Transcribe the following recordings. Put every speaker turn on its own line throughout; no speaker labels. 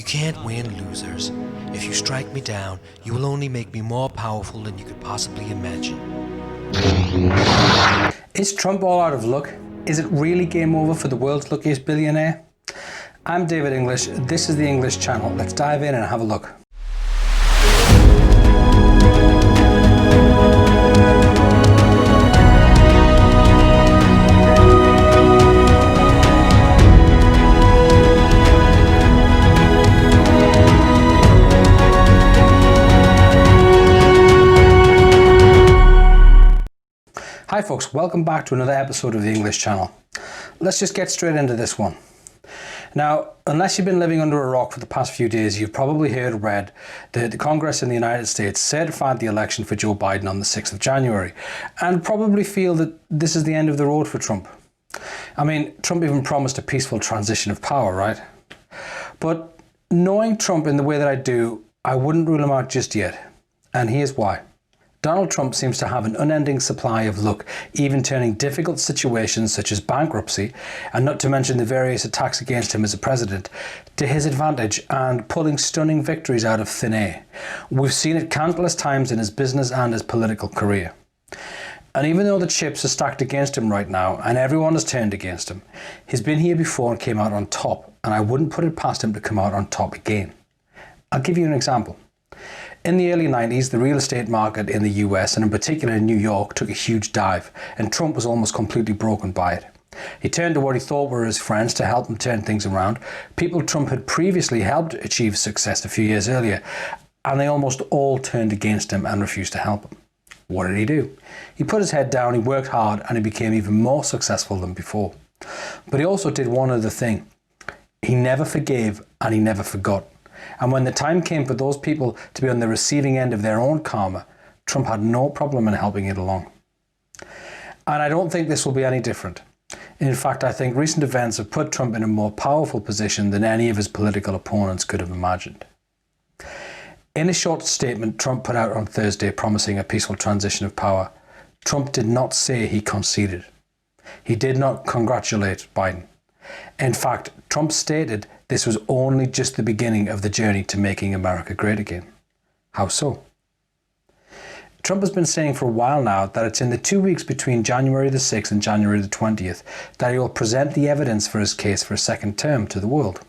You can't win, losers. If you strike me down, you will only make me more powerful than you could possibly imagine.
Is Trump all out of luck? Is it really game over for the world's luckiest billionaire? I'm David English, this is the English Channel. Let's dive in and have a look. Hi folks, welcome back to another episode of the English Channel. Let's just get straight into this one. Now, unless you've been living under a rock for the past few days, you've probably heard or read that the Congress in the United States certified the election for Joe Biden on the 6th of January, and probably feel that this is the end of the road for Trump. I mean, Trump even promised a peaceful transition of power, right? But knowing Trump in the way that I do, I wouldn't rule him out just yet, and here's why. Donald Trump seems to have an unending supply of luck, even turning difficult situations such as bankruptcy, and not to mention the various attacks against him as a president, to his advantage and pulling stunning victories out of thin air. We've seen it countless times in his business and his political career. And even though the chips are stacked against him right now, and everyone has turned against him, he's been here before and came out on top, and I wouldn't put it past him to come out on top again. I'll give you an example. In the early 90s, the real estate market in the US, and in particular in New York, took a huge dive, and Trump was almost completely broken by it. He turned to what he thought were his friends to help him turn things around, people Trump had previously helped achieve success a few years earlier, and they almost all turned against him and refused to help him. What did he do? He put his head down, he worked hard, and he became even more successful than before. But he also did one other thing. He never forgave and he never forgot. And when the time came for those people to be on the receiving end of their own karma, Trump had no problem in helping it along. And I don't think this will be any different. In fact, I think recent events have put Trump in a more powerful position than any of his political opponents could have imagined. In a short statement Trump put out on Thursday promising a peaceful transition of power, Trump did not say he conceded. He did not congratulate Biden. In fact, Trump stated this was only just the beginning of the journey to making America great again. How so? Trump has been saying for a while now that it's in the 2 weeks between January the 6th and January the 20th that he will present the evidence for his case for a second term to the world.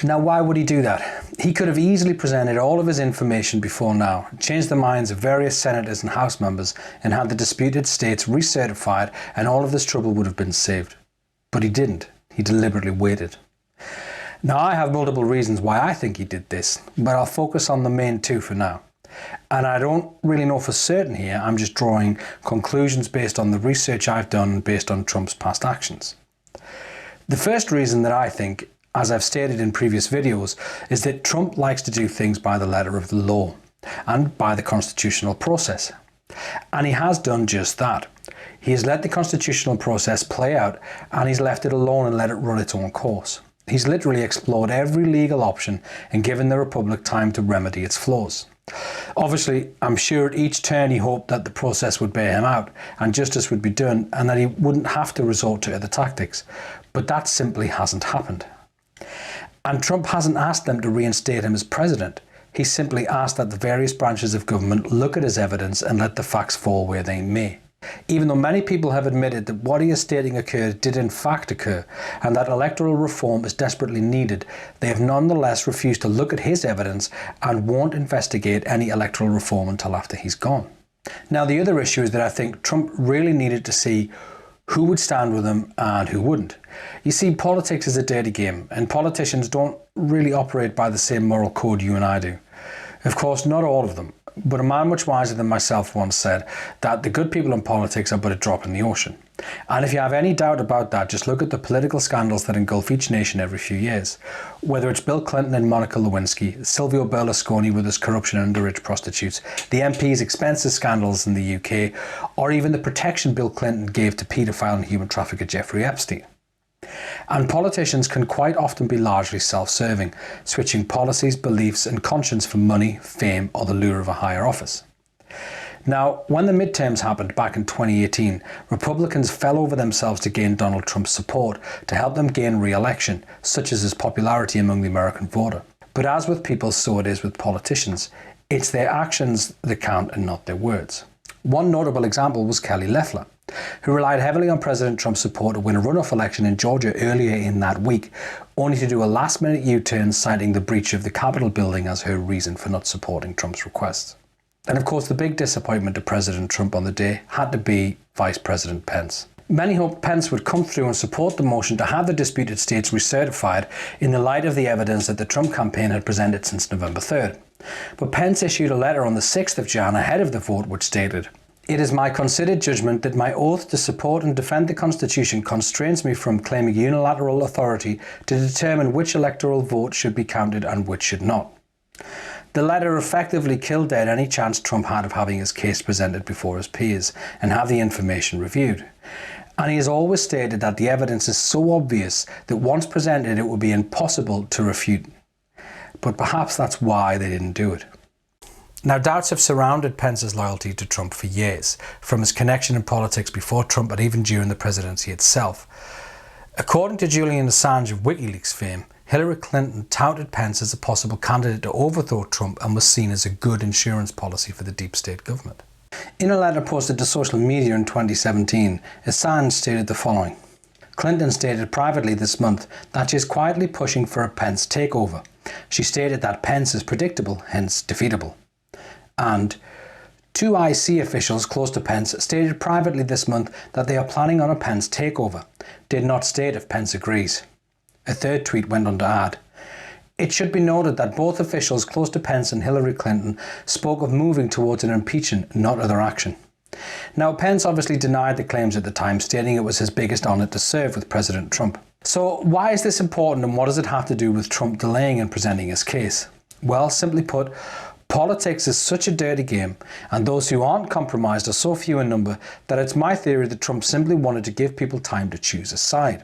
Now, why would he do that? He could have easily presented all of his information before now, changed the minds of various senators and House members, and had the disputed states recertified, and all of this trouble would have been saved. But he didn't. He deliberately waited. Now, I have multiple reasons why I think he did this, but I'll focus on the main two for now. And I don't really know for certain here, I'm just drawing conclusions based on the research I've done and based on Trump's past actions. The first reason that I think, as I've stated in previous videos, is that Trump likes to do things by the letter of the law and by the constitutional process. And he has done just that. He has let the constitutional process play out, and he's left it alone and let it run its own course. He's literally explored every legal option and given the Republic time to remedy its flaws. Obviously, I'm sure at each turn he hoped that the process would bear him out and justice would be done and that he wouldn't have to resort to other tactics. But that simply hasn't happened. And Trump hasn't asked them to reinstate him as president. He simply asked that the various branches of government look at his evidence and let the facts fall where they may. Even though many people have admitted that what he is stating occurred did in fact occur, and that electoral reform is desperately needed, they have nonetheless refused to look at his evidence and won't investigate any electoral reform until after he's gone. Now, the other issue is that I think Trump really needed to see who would stand with him and who wouldn't. You see, politics is a dirty game, and politicians don't really operate by the same moral code you and I do. Of course, not all of them. But a man much wiser than myself once said that the good people in politics are but a drop in the ocean. And if you have any doubt about that, just look at the political scandals that engulf each nation every few years. Whether it's Bill Clinton and Monica Lewinsky, Silvio Berlusconi with his corruption and underage prostitutes, the MP's expenses scandals in the UK, or even the protection Bill Clinton gave to paedophile and human trafficker Jeffrey Epstein. And politicians can quite often be largely self-serving, switching policies, beliefs and conscience for money, fame or the lure of a higher office. Now, when the midterms happened back in 2018, Republicans fell over themselves to gain Donald Trump's support to help them gain re-election, such as his popularity among the American voter. But as with people, so it is with politicians. It's their actions that count and not their words. One notable example was Kelly Loeffler, who relied heavily on President Trump's support to win a runoff election in Georgia earlier in that week, only to do a last-minute U-turn citing the breach of the Capitol building as her reason for not supporting Trump's requests. And of course, the big disappointment to President Trump on the day had to be Vice President Pence. Many hoped Pence would come through and support the motion to have the disputed states recertified in the light of the evidence that the Trump campaign had presented since November 3rd. But Pence issued a letter on the 6th of January ahead of the vote which stated, "It is my considered judgment that my oath to support and defend the Constitution constrains me from claiming unilateral authority to determine which electoral vote should be counted and which should not." The letter effectively killed dead any chance Trump had of having his case presented before his peers and have the information reviewed. And he has always stated that the evidence is so obvious that once presented it would be impossible to refute. But perhaps that's why they didn't do it. Now, doubts have surrounded Pence's loyalty to Trump for years, from his connection in politics before Trump and even during the presidency itself. According to Julian Assange of WikiLeaks fame, Hillary Clinton touted Pence as a possible candidate to overthrow Trump and was seen as a good insurance policy for the deep state government. In a letter posted to social media in 2017, Assange stated the following. Clinton stated privately this month that she is quietly pushing for a Pence takeover. She stated that Pence is predictable, hence defeatable. And two IC officials close to Pence stated privately this month that they are planning on a Pence takeover. Did not state if Pence agrees. A third tweet went on to add, "It should be noted that both officials close to Pence and Hillary Clinton spoke of moving towards an impeachment, not other action." Now, Pence obviously denied the claims at the time, stating it was his biggest honour to serve with President Trump. So why is this important and what does it have to do with Trump delaying and presenting his case? Well, simply put, politics is such a dirty game, and those who aren't compromised are so few in number that it's my theory that Trump simply wanted to give people time to choose a side.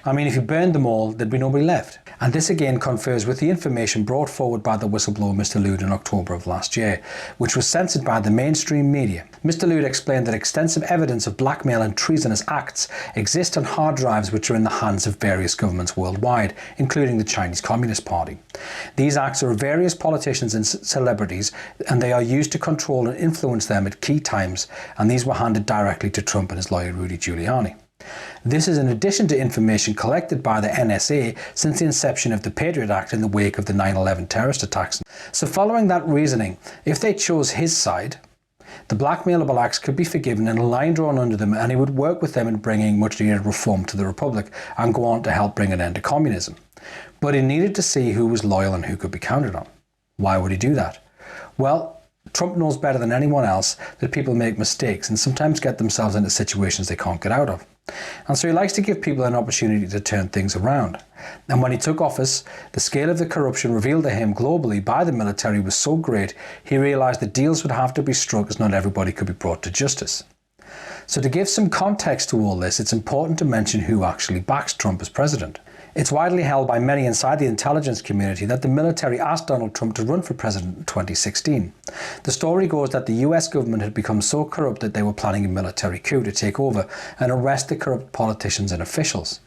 I mean, if you burned them all, there'd be nobody left. And this again confers with the information brought forward by the whistleblower Mr. Lude in October of last year, which was censored by the mainstream media. Mr. Lude explained that extensive evidence of blackmail and treasonous acts exist on hard drives which are in the hands of various governments worldwide, including the Chinese Communist Party. These acts are of various politicians and celebrities, and they are used to control and influence them at key times, and these were handed directly to Trump and his lawyer Rudy Giuliani. This is in addition to information collected by the NSA since the inception of the Patriot Act in the wake of the 9/11 terrorist attacks. So following that reasoning, if they chose his side, the blackmailable acts could be forgiven and a line drawn under them, and he would work with them in bringing much needed reform to the Republic and go on to help bring an end to communism. But he needed to see who was loyal and who could be counted on. Why would he do that? Well, Trump knows better than anyone else that people make mistakes and sometimes get themselves into situations they can't get out of. And so he likes to give people an opportunity to turn things around. And when he took office, the scale of the corruption revealed to him globally by the military was so great, he realised that deals would have to be struck as not everybody could be brought to justice. So to give some context to all this, it's important to mention who actually backs Trump as president. It's widely held by many inside the intelligence community that the military asked Donald Trump to run for president in 2016. The story goes that the US government had become so corrupt that they were planning a military coup to take over and arrest the corrupt politicians and officials.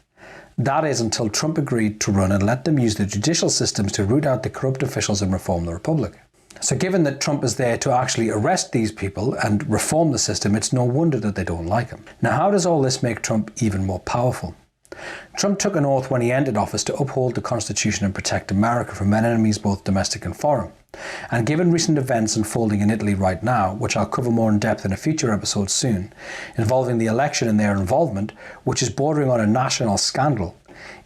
That is until Trump agreed to run and let them use the judicial systems to root out the corrupt officials and reform the republic. So given that Trump is there to actually arrest these people and reform the system, it's no wonder that they don't like him. Now, how does all this make Trump even more powerful? Trump took an oath when he entered office to uphold the Constitution and protect America from enemies both domestic and foreign. And given recent events unfolding in Italy right now, which I'll cover more in depth in a future episode soon, involving the election and their involvement, which is bordering on a national scandal,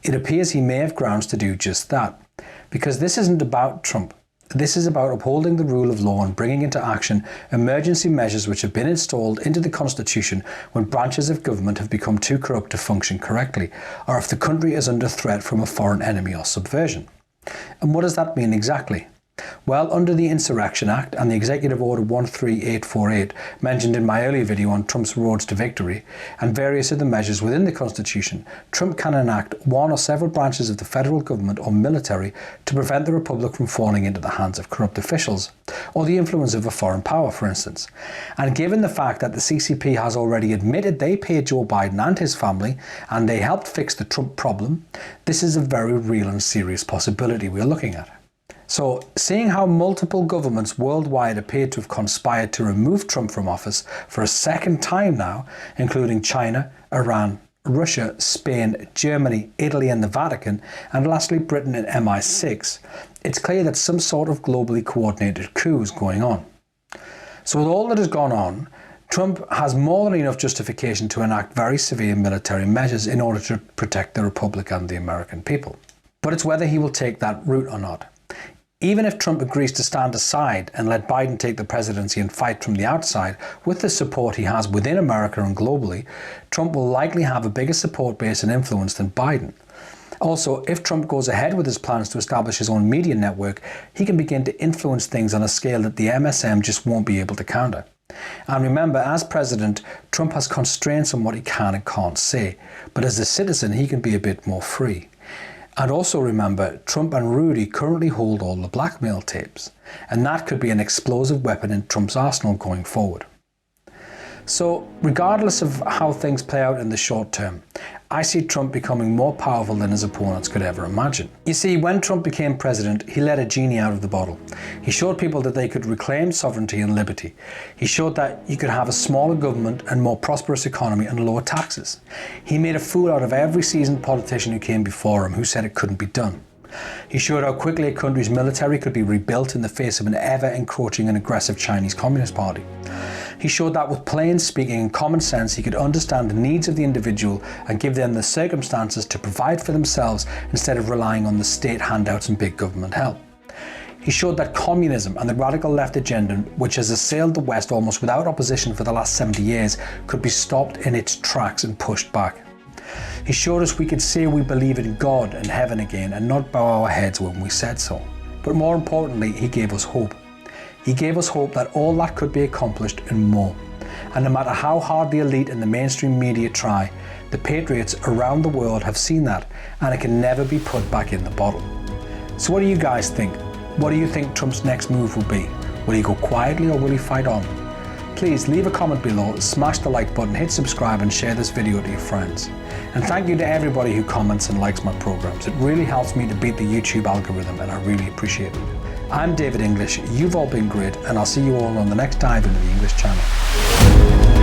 it appears he may have grounds to do just that. Because this isn't about Trump. This is about upholding the rule of law and bringing into action emergency measures which have been installed into the Constitution when branches of government have become too corrupt to function correctly, or if the country is under threat from a foreign enemy or subversion. And what does that mean exactly? Well, under the Insurrection Act and the Executive Order 13848 mentioned in my earlier video on Trump's roads to victory, and various other measures within the Constitution, Trump can enact one or several branches of the federal government or military to prevent the Republic from falling into the hands of corrupt officials, or the influence of a foreign power, for instance. And given the fact that the CCP has already admitted they paid Joe Biden and his family, and they helped fix the Trump problem, this is a very real and serious possibility we are looking at. So, seeing how multiple governments worldwide appear to have conspired to remove Trump from office for a second time now, including China, Iran, Russia, Spain, Germany, Italy and the Vatican, and lastly Britain and MI6, it's clear that some sort of globally coordinated coup is going on. So with all that has gone on, Trump has more than enough justification to enact very severe military measures in order to protect the Republic and the American people. But it's whether he will take that route or not. Even if Trump agrees to stand aside and let Biden take the presidency and fight from the outside, with the support he has within America and globally, Trump will likely have a bigger support base and influence than Biden. Also, if Trump goes ahead with his plans to establish his own media network, he can begin to influence things on a scale that the MSM just won't be able to counter. And remember, as president, Trump has constraints on what he can and can't say, but as a citizen, he can be a bit more free. And also remember, Trump and Rudy currently hold all the blackmail tapes, and that could be an explosive weapon in Trump's arsenal going forward. So, regardless of how things play out in the short term, I see Trump becoming more powerful than his opponents could ever imagine. You see, when Trump became president, he let a genie out of the bottle. He showed people that they could reclaim sovereignty and liberty. He showed that you could have a smaller government and more prosperous economy and lower taxes. He made a fool out of every seasoned politician who came before him who said it couldn't be done. He showed how quickly a country's military could be rebuilt in the face of an ever-encroaching and aggressive Chinese Communist Party. He showed that with plain speaking and common sense, he could understand the needs of the individual and give them the circumstances to provide for themselves instead of relying on the state handouts and big government help. He showed that communism and the radical left agenda, which has assailed the West almost without opposition for the last 70 years, could be stopped in its tracks and pushed back. He showed us we could say we believe in God and heaven again and not bow our heads when we said so. But more importantly, he gave us hope. He gave us hope that all that could be accomplished and more. And no matter how hard the elite and the mainstream media try, the patriots around the world have seen that, and it can never be put back in the bottle. So what do you guys think? What do you think Trump's next move will be? Will he go quietly or will he fight on? Please leave a comment below, smash the like button, hit subscribe and share this video to your friends. And thank you to everybody who comments and likes my programs. It really helps me to beat the YouTube algorithm and I really appreciate it. I'm David English, you've all been great, and I'll see you all on the next dive into the English channel.